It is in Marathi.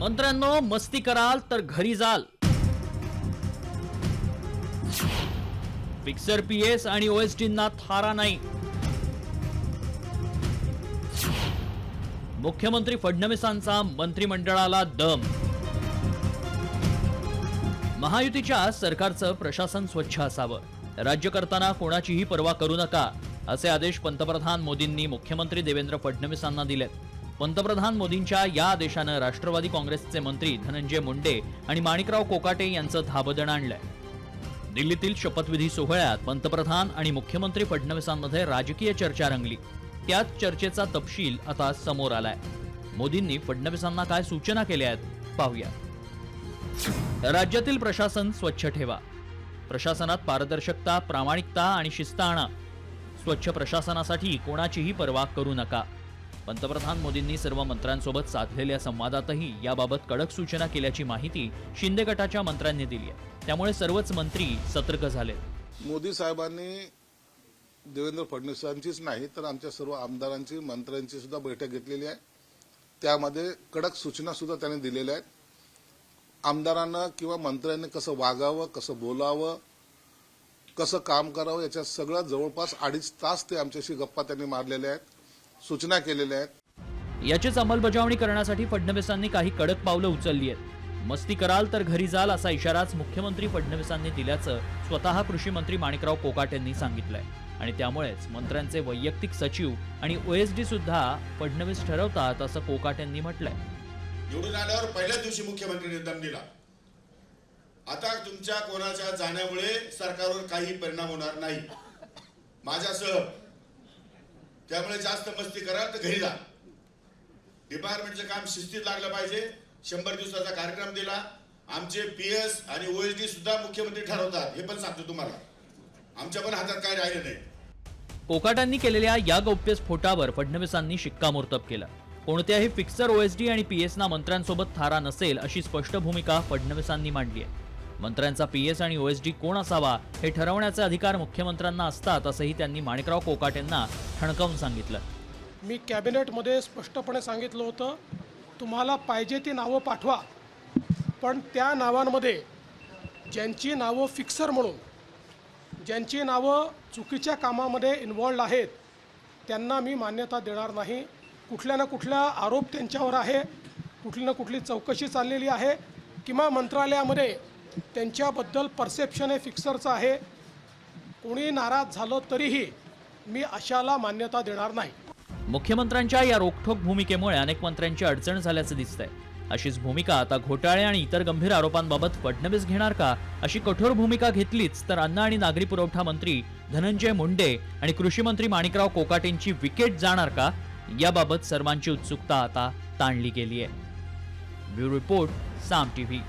मंत्र्यांनो, मस्ती कराल तर घरी जाल. फिक्सर पीएस आणि ओएसडींना थारा नाही. मुख्यमंत्री फडणवीसांचा मंत्रिमंडळाला दम. महायुतीच्या सरकारचं प्रशासन स्वच्छ असावं, राज्य करताना कोणाचीही पर्वा करू नका, असे आदेश पंतप्रधान मोदींनी मुख्यमंत्री देवेंद्र फडणवीसांना दिलेत. पंतप्रधान मोदींच्या या आदेशानं राष्ट्रवादी काँग्रेसचे मंत्री धनंजय मुंडे आणि माणिकराव कोकाटे यांचं धाबदण आणलंय. दिल्लीतील शपथविधी सोहळ्यात पंतप्रधान आणि मुख्यमंत्री फडणवीसांमध्ये राजकीय चर्चा रंगली. त्याच चर्चेचा तपशील आता समोर आलाय. मोदींनी फडणवीसांना काय सूचना केल्या आहेत पाहूया. राज्यातील प्रशासन स्वच्छ ठेवा. प्रशासनात पारदर्शकता, प्रामाणिकता आणि शिस्त आणा. स्वच्छ प्रशासनासाठी कोणाचीही पर्वा करू नका. पंतप्रधान मोदींनी सर्व मंत्र्यांसोबत साधलेल्या संवादातही याबाबत कडक सूचना केल्याची माहिती शिंदे गटाच्या मंत्र्यांनी दिली आहे. त्यामुळे सर्वच मंत्री सतर्क झाले. मोदी साहेबांनी देवेंद्र फडणवीसांचीच नाही तर आमच्या सर्व आमदारांची, मंत्र्यांची सुद्धा बैठक घेतलेली आहे. त्यामध्ये कडक सूचना सुद्धा त्यांनी दिलेल्या आहेत. आमदारांना किंवा मंत्र्यांनी कसं वागावं, कसं बोलावं, कसं काम करावं, याच्या सगळ्या जवळपास 2.5 तास ते आमच्याशी गप्पा त्यांनी मारलेल्या आहेत, सूचना केलेल्या आहेत. याचीच अंमलबजावणी करण्यासाठी फडणवीसांनी काही कडक पावलं उचलली आहेत. मस्ती कराल तर घरी जाल असा इशाराच मुख्यमंत्री फडणवीसांनी दिल्याचं स्वतः कृषी मंत्री माणिकराव कोकाटेंनी सांगितलंय. आणि त्यामुळेच मंत्र्यांचे वैयक्तिक सचिव आणि ओएसडी सुद्धा फडणवीस ठरवतात असं कोकाटेंनी म्हटलंय. निवडून आल्यावर पहिल्याच दिवशी मुख्यमंत्र्यांनी दम दिला. आता तुमच्या कोणाच्या जाण्यामुळे सरकारवर काही परिणाम होणार नाही माझ्यासह. त्यामुळे जास्त मस्ती करा तर घरी जा. डिपार्टमेंटचं काम शिस्तीत लागलं पाहिजे. 100 दिवसाचा कार्यक्रम दिला. आमचे पीएस आणि ओएसडी सुद्धा मुख्यमंत्री ठरवतात, हे पण सांगतो तुम्हाला. आमच्या पण हातात काय राहिलं नाही. कोकाटांनी केलेल्या या गौप्यस्फोटावर फडणवीसांनी शिक्कामोर्तब केलं. कोणत्याही फिक्सर ओएसडी आणि पीएसना मंत्र्यांसोबत थारा नसेल अशी स्पष्ट भूमिका फडणवीसांनी मांडली आहे. मंत्र्यांचा पीएस आणि ओएसडी कोण असावा हे ठरवण्याचे अधिकार मुख्यमंत्र्यांना असतात असंही त्यांनी माणिकराव कोकाटेंना ठणकावून सांगितलं. मी कॅबिनेटमध्ये स्पष्टपणे सांगितलं होतं, तुम्हाला पाहिजे ती नावं पाठवा, पण त्या नावांमध्ये ज्यांची नावं फिक्सर म्हणून, ज्यांची नावं चुकीच्या कामामध्ये इन्व्हॉल्ड आहेत, त्यांना मी मान्यता देणार नाही. कुठल्या ना कुठला आरोप त्यांच्यावर आहे, कुठली ना कुठली चौकशी चाललेली आहे, किंवा मंत्रालयामध्ये त्यांच्याबद्दल परसेप्शन हे फिक्सरचं आहे. कोणी नाराज झालं तरीही मी अशाला मान्यता देणार नाही. मुख्यमंत्र्यांच्या या रोखठोक भूमिकेमुळे अनेक मंत्र्यांची अडचण झाल्याचं दिसतंय. अशीच भूमिका आता घोटाळे आणि इतर गंभीर आरोपांबाबत फडणवीस घेणार का? अशी कठोर भूमिका घेतलीच तर अन्न आणि नागरी पुरवठा मंत्री धनंजय मुंडे आणि कृषी मंत्री माणिकराव कोकाटेंची विकेट जाणार का? याबाबत सर्वांची उत्सुकता आता ताणली गेली आहे. ब्युरो रिपोर्ट, साम टीव्ही.